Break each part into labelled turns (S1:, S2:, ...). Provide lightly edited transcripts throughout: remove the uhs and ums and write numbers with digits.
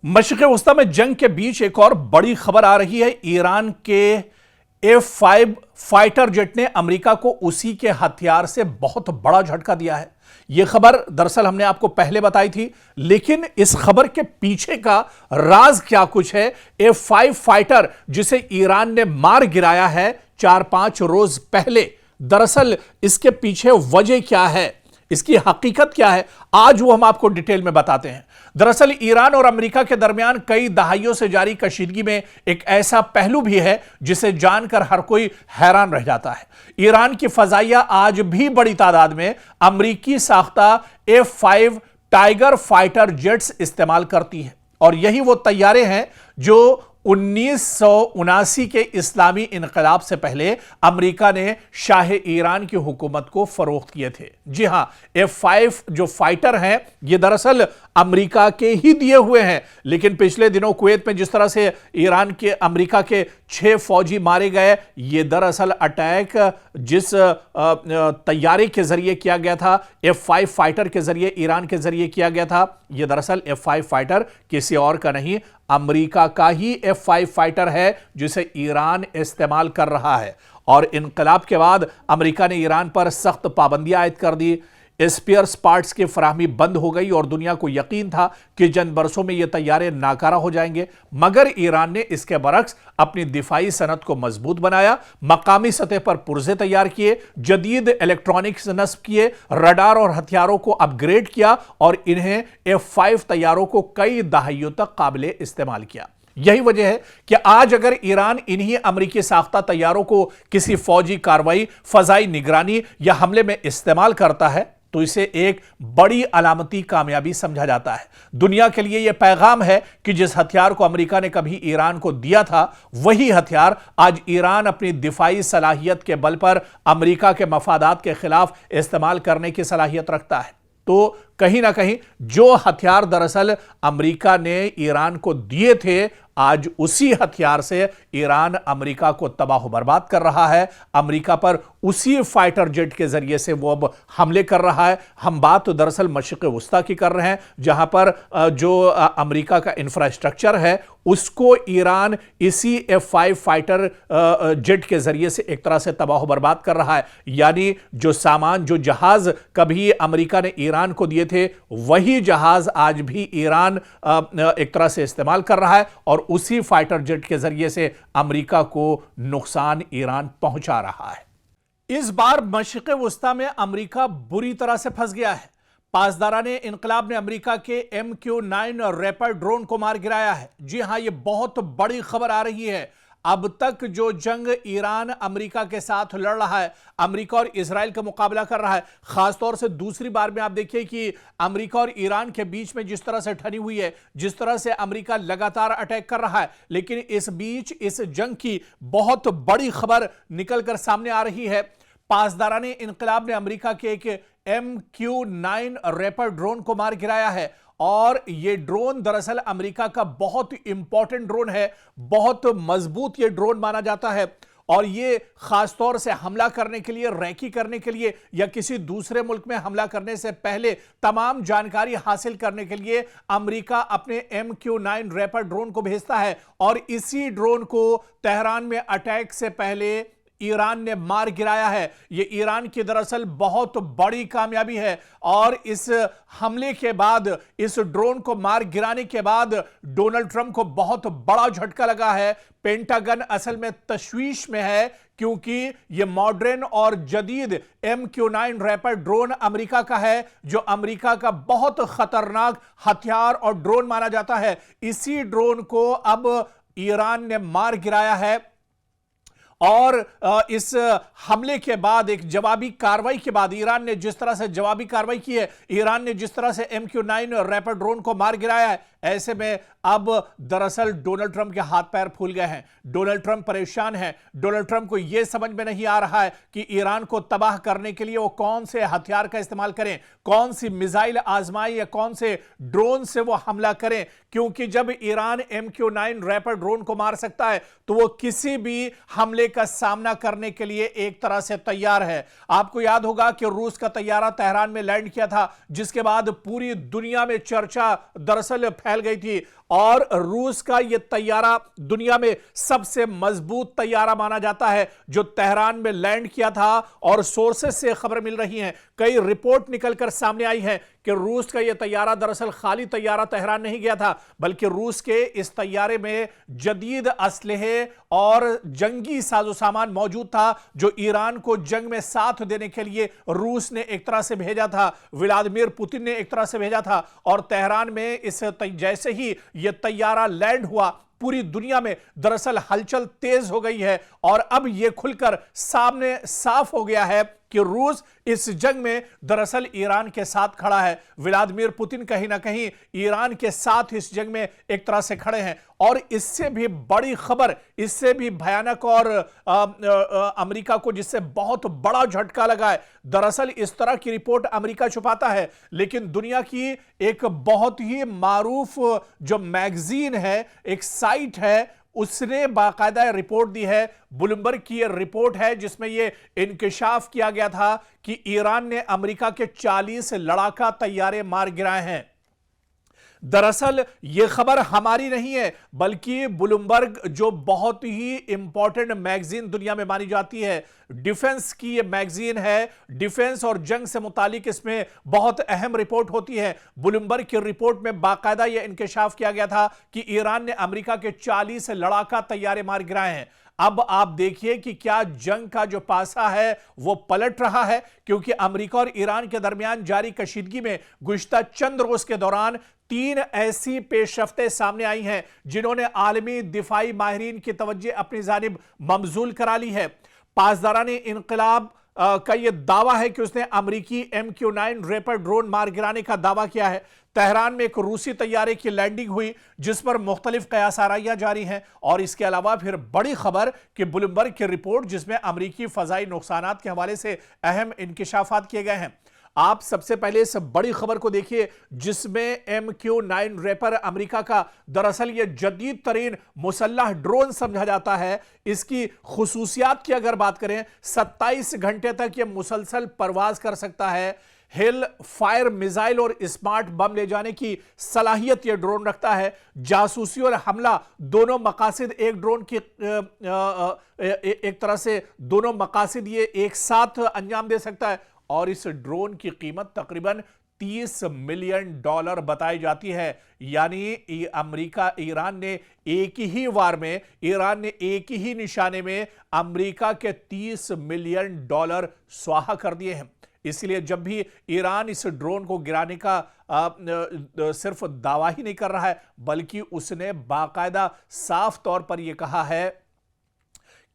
S1: मशरिक़ वस्ता में जंग के बीच एक और बड़ी खबर आ रही है। ईरान के F-5 फाइटर जेट ने अमेरिका को उसी के हथियार से बहुत बड़ा झटका दिया है। यह खबर दरअसल हमने आपको पहले बताई थी, लेकिन इस खबर के पीछे का राज क्या कुछ है। F-5 फाइटर जिसे ईरान ने मार गिराया है 4-5 रोज पहले, दरअसल इसके पीछे वजह क्या है, इसकी हकीकत क्या है, आज वो हम आपको डिटेल में बताते हैं। दरअसल ईरान और अमेरिका के दरमियान कई दहाइयों से जारी कशीदगी में एक ऐसा पहलू भी है जिसे जानकर हर कोई हैरान रह जाता है। ईरान की फजाइया आज भी बड़ी तादाद में अमेरिकी साख्ता F-5 टाइगर फाइटर जेट्स इस्तेमाल करती है, और यही वो तैयारे हैं जो 1979 के इस्लामी इनकलाब से पहले अमेरिका ने शाह ईरान की हुकूमत को फरोख्त किए थे। जी हां, F-5 जो फाइटर हैं ये दरअसल अमेरिका के ही दिए हुए हैं, लेकिन पिछले दिनों कुवैत में जिस तरह से ईरान के अमेरिका के 6 फौजी मारे गए, ये दरअसल अटैक जिस तैयारी के जरिए किया गया था, F-5 फाइटर के जरिए, ईरान के जरिए किया गया था, ये दरअसल F-5 फाइटर किसी और का नहीं, अमेरिका का ही F-5 फाइटर है जिसे ईरान इस्तेमाल कर रहा है। और इनकलाब के बाद अमेरिका ने ईरान पर सख्त पाबंदियां आयद कर दी, स्पेयर्स पार्ट्स की फराहमी बंद हो गई और दुनिया को यकीन था कि चंद बरसों में ये तैयारे नाकारा हो जाएंगे। मगर ईरान ने इसके बरक्स अपनी दिफाई सनत को मजबूत बनाया, मकामी सतह पर पुर्जे तैयार किए, जदीद इलेक्ट्रॉनिक्स नस्ब किए, रडार और हथियारों को अपग्रेड किया और इन्हें F-5 तैयारों को कई दहाइयों तक काबिले इस्तेमाल किया। यही वजह है कि आज अगर ईरान इन्हीं अमेरिकी साख्ता तैयारों को किसी फौजी कार्रवाई, फजाई निगरानी या हमले में इस्तेमाल करता है तो इसे एक बड़ी अलामती कामयाबी समझा जाता है। दुनिया के लिए यह पैगाम है कि जिस हथियार को अमेरिका ने कभी ईरान को दिया था, वही हथियार आज ईरान अपनी दिफाई सलाहियत के बल पर अमेरिका के मफादात के खिलाफ इस्तेमाल करने की सलाहियत रखता है। तो कहीं ना कहीं जो हथियार दरअसल अमेरिका ने ईरान को दिए थे, आज उसी हथियार से ईरान अमेरिका को तबाह बर्बाद कर रहा है। अमेरिका पर उसी फाइटर जेट के जरिए से वो अब हमले कर रहा है। हम बात तो दरअसल मशरिक़ वस्ता की कर रहे हैं, जहां पर जो अमेरिका का इंफ्रास्ट्रक्चर है उसको ईरान इसी F-5 फाइटर जेट के जरिए से एक तरह से तबाह बर्बाद कर रहा है। यानी जो सामान, जो जहाज कभी अमेरिका ने ईरान को दिए थे, वही जहाज आज भी ईरान एक तरह से इस्तेमाल कर रहा है और उसी फाइटर जेट के जरिए से अमेरिका को नुकसान ईरान पहुंचा रहा है। इस बार मशरिक़ वस्ता में अमेरिका बुरी तरह से फंस गया है। पासदाराने इनकलाब ने अमेरिका के MQ-9 रैपर ड्रोन को मार गिराया है। जी हां, यह बहुत बड़ी खबर आ रही है। अब तक जो जंग ईरान अमेरिका के साथ लड़ रहा है, अमेरिका और इजराइल का मुकाबला कर रहा है, खासतौर से दूसरी बार में आप देखिए कि अमेरिका और ईरान के बीच में जिस तरह से ठनी हुई है, जिस तरह से अमेरिका लगातार अटैक कर रहा है, लेकिन इस बीच इस जंग की बहुत बड़ी खबर निकलकर सामने आ रही है। पासदाराने इनकलाब ने अमेरिका के एक MQ-9 रैपर ड्रोन को मार गिराया है, और यह ड्रोन दरअसल अमेरिका का बहुत इंपॉर्टेंट ड्रोन है, बहुत मजबूत यह ड्रोन माना जाता है। और यह खासतौर से हमला करने के लिए, रैकी करने के लिए या किसी दूसरे मुल्क में हमला करने से पहले तमाम जानकारी हासिल करने के लिए अमेरिका अपने MQ-9 रैपर ड्रोन को भेजता है, और इसी ड्रोन को तेहरान में अटैक से पहले ईरान ने मार गिराया है। यह ईरान की दरअसल बहुत बड़ी कामयाबी है, और इस हमले के बाद, इस ड्रोन को मार गिराने के बाद डोनाल्ड ट्रंप को बहुत बड़ा झटका लगा है। पेंटागन असल में तशवीश में है, क्योंकि यह मॉडर्न और जदीद MQ-9 रैपर ड्रोन अमेरिका का है, जो अमेरिका का बहुत खतरनाक हथियार और ड्रोन माना जाता है। इसी ड्रोन को अब ईरान ने मार गिराया है, और इस हमले के बाद, एक जवाबी कार्रवाई के बाद, ईरान ने जिस तरह से जवाबी कार्रवाई की है, ईरान ने जिस तरह से MQ-9 रैपर ड्रोन को मार गिराया है, ऐसे में अब दरअसल डोनाल्ड ट्रंप के हाथ पैर फूल गए हैं। डोनाल्ड ट्रंप परेशान है। डोनाल्ड ट्रंप को यह समझ में नहीं आ रहा है कि ईरान को तबाह करने के लिए वो कौन से हथियार का इस्तेमाल करें, कौन सी मिसाइल आजमाएं या कौन से ड्रोन से वो हमला करें, क्योंकि जब ईरान MQ-9 रैपर ड्रोन को मार सकता है तो वो किसी भी हमले का सामना करने के लिए एक तरह से तैयार है। आपको याद होगा कि रूस का तैयारा तेहरान में लैंड किया था, जिसके बाद पूरी दुनिया में चर्चा दरअसल फैल गई थी और रूस का यह तैयारा दुनिया में सबसे मजबूत तैयारा माना जाता है जो तेहरान में लैंड किया था। और सोर्सेस से खबर मिल रही है, कई रिपोर्ट निकलकर सामने आई है कि रूस का यह तैयारा दरअसल खाली तैयारा तेहरान नहीं गया था, बल्कि रूस के इस तैयारे में जदीद असलहे और जंगी साजोसामान मौजूद था जो ईरान को जंग में साथ देने के लिए रूस ने एक तरह से भेजा था, व्लादिमीर पुतिन ने एक तरह से भेजा था। और तेहरान में जैसे ही यह तैयारा लैंड हुआ, पूरी दुनिया में दरअसल हलचल तेज हो गई है और अब यह खुलकर सामने साफ हो गया है कि रूस इस जंग में दरअसल ईरान के साथ खड़ा है। व्लादिमीर पुतिन कहीं ना कहीं ईरान के साथ इस जंग में एक तरह से खड़े हैं। और इससे भी बड़ी खबर, इससे भी भयानक और अमेरिका को जिससे बहुत बड़ा झटका लगा है, दरअसल इस तरह की रिपोर्ट अमेरिका छुपाता है, लेकिन दुनिया की एक बहुत ही मारूफ जो मैगजीन है, एक साइट है, उसने बाकायदा रिपोर्ट दी है। ब्लूमबर्ग की यह रिपोर्ट है जिसमें यह इंकिशाफ किया गया था कि ईरान ने अमेरिका के 40 लड़ाका तैयारे मार गिराए हैं। दरअसल यह खबर हमारी नहीं है, बल्कि ब्लूमबर्ग जो बहुत ही इंपॉर्टेंट मैगजीन दुनिया में मानी जाती है, डिफेंस की यह मैगजीन है, डिफेंस और जंग से मुतालिक इसमें बहुत अहम रिपोर्ट होती है। ब्लूमबर्ग की रिपोर्ट में बाकायदा यह इंकिशाफ किया गया था कि ईरान ने अमेरिका के 40 लड़ाका तैयारे मार गिराए हैं। अब आप देखिए कि क्या जंग का जो पासा है वो पलट रहा है, क्योंकि अमेरिका और ईरान के दरमियान जारी कशीदगी में गुज़िश्ता चंद रोज के दौरान 3 ऐसी पेशरफ्तें सामने आई हैं जिन्होंने आलमी दिफाई माहिरीन की तवज्जो अपनी जानिब मबजूल करा ली है। पासदाराने इनकलाब का यह दावा है कि उसने अमेरिकी MQ-9 रैपर ड्रोन मार गिराने का दावा किया है। तेहरान में एक रूसी तैयारे की लैंडिंग हुई जिस पर मुख्तलिफ कयास आराइयां जारी हैं। और इसके अलावा फिर बड़ी खबर कि ब्लूमबर्ग की रिपोर्ट जिसमें अमेरिकी फजाई नुकसानात के हवाले से अहम इंकिशाफात किए गए हैं। आप सबसे पहले इस बड़ी खबर को देखिए जिसमें MQ-9 रैपर अमेरिका का दरअसल यह जदीद तरीन मुसल्लह ड्रोन समझा जाता है। इसकी खुसूसियात की अगर बात करें, 27 घंटे तक यह मुसलसल परवाज कर सकता है। हिल फायर मिसाइल और स्मार्ट बम ले जाने की सलाहियत यह ड्रोन रखता है। जासूसी और हमला दोनों मकासद एक ड्रोन की एक तरह से दोनों मकासद ये एक साथ अंजाम दे सकता है। और इस ड्रोन की कीमत तकरीबन $30 मिलियन बताई जाती है। यानी अमेरिका ईरान ने एक ही वार में, ईरान ने एक ही निशाने में अमेरिका के $30 मिलियन स्वाहा कर दिए हैं। इसलिए जब भी ईरान इस ड्रोन को गिराने का सिर्फ दावा ही नहीं कर रहा है, बल्कि उसने बाकायदा साफ तौर पर यह कहा है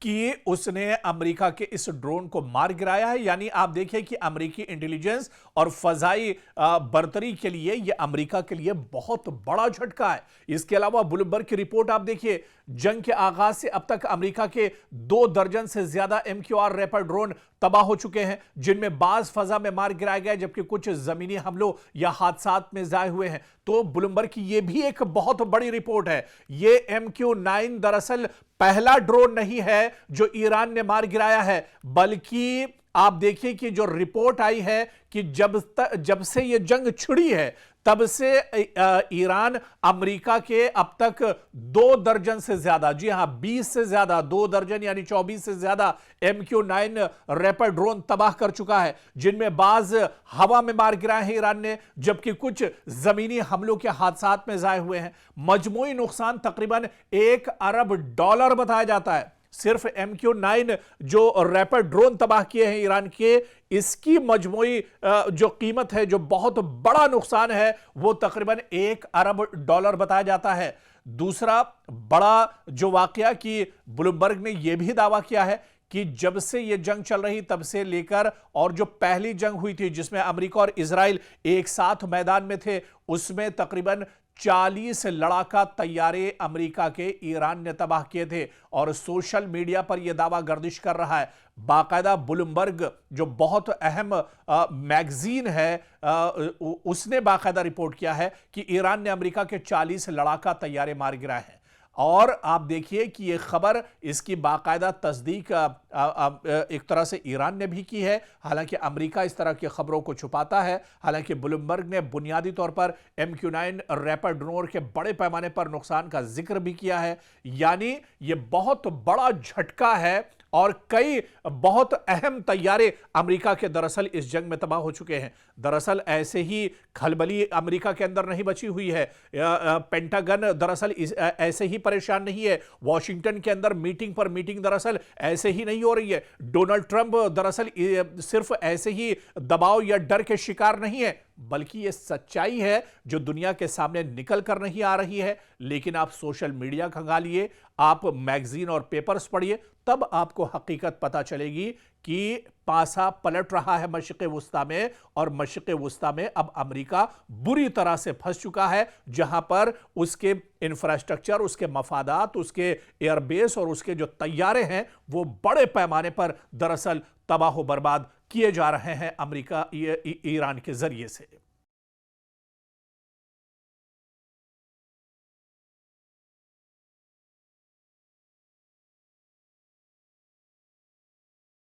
S1: कि उसने अमेरिका के इस ड्रोन को मार गिराया है। यानी आप देखिए कि अमेरिकी इंटेलिजेंस और फजाई बर्तरी के लिए यह अमेरिका के लिए बहुत बड़ा झटका है। इसके अलावा ब्लूमबर्ग की रिपोर्ट आप देखिए, जंग के आगाज से अब तक अमेरिका के 2 दर्जन से ज्यादा MQ-9 रैपर ड्रोन तबाह हो चुके हैं, जिनमें बाज फजा में मार गिराए गए जबकि कुछ जमीनी हमलों या हादसात में जाए हुए हैं। तो ब्लूमबर्ग की यह भी एक बहुत बड़ी रिपोर्ट है। यह MQ-9 दरअसल पहला ड्रोन नहीं है जो ईरान ने मार गिराया है, बल्कि आप देखिए कि जो रिपोर्ट आई है कि जब से यह जंग छिड़ी है तब से ईरान अमेरिका के अब तक 2 दर्जन से ज्यादा, जी हां 20 से ज्यादा, 2 दर्जन यानी 24 से ज्यादा MQ-9 रैपर ड्रोन तबाह कर चुका है, जिनमें बाज हवा में मार गिराए हैं ईरान ने, जबकि कुछ जमीनी हमलों के हादसात में जाए हुए हैं। मजमूई नुकसान तकरीबन $1 अरब बताया जाता है। सिर्फ MQ-9 जो रैपर ड्रोन तबाह किए हैं ईरान के, इसकी मजमूई जो कीमत है, जो बहुत बड़ा नुकसान है, वो तकरीबन $1 अरब बताया जाता है। दूसरा बड़ा जो वाकया कि ब्लूमबर्ग ने यह भी दावा किया है कि जब से यह जंग चल रही तब से लेकर और जो पहली जंग हुई थी जिसमें अमेरिका और इजराइल एक साथ मैदान में थे, उसमें तकरीबन 40 लड़ाका तैयारे अमेरिका के ईरान ने तबाह किए थे। और सोशल मीडिया पर यह दावा गर्दिश कर रहा है। बाकायदा ब्लूमबर्ग जो बहुत अहम मैगजीन है, उसने बाकायदा रिपोर्ट किया है कि ईरान ने अमेरिका के 40 लड़ाका तैयारे मार गिराए हैं। और आप देखिए कि यह खबर, इसकी बाकायदा तस्दीक एक तरह से ईरान ने भी की है। हालांकि अमेरिका इस तरह की खबरों को छुपाता है। हालांकि ब्लूमबर्ग ने बुनियादी तौर पर MQ-9 रैपर ड्रोन के बड़े पैमाने पर नुकसान का जिक्र भी किया है। यानी यह बहुत बड़ा झटका है और कई बहुत अहम तैयारे अमेरिका के दरअसल इस जंग में तबाह हो चुके हैं। दरअसल ऐसे ही खलबली अमेरिका के अंदर नहीं बची हुई है। पेंटागन दरअसल ऐसे ही परेशान नहीं है। वॉशिंगटन के अंदर मीटिंग पर मीटिंग दरअसल ऐसे ही नहीं हो रही है। डोनाल्ड ट्रंप दरअसल सिर्फ ऐसे ही दबाव या डर के शिकार नहीं है, बल्कि यह सच्चाई है जो दुनिया के सामने निकल कर नहीं आ रही है। लेकिन आप सोशल मीडिया खंगालिए, आप मैगजीन और पेपर्स पढ़िए, तब आपको हकीकत पता चलेगी कि पासा पलट रहा है मशरिक़ वुस्ता में। और मशरिक़ वुस्ता में अब अमेरिका बुरी तरह से फंस चुका है, जहां पर उसके इंफ्रास्ट्रक्चर, उसके मफादात, उसके एयरबेस और उसके जो तैयारे हैं वो बड़े पैमाने पर दरअसल तबाह बर्बाद किए जा रहे हैं अमेरिका ईरान के जरिए से।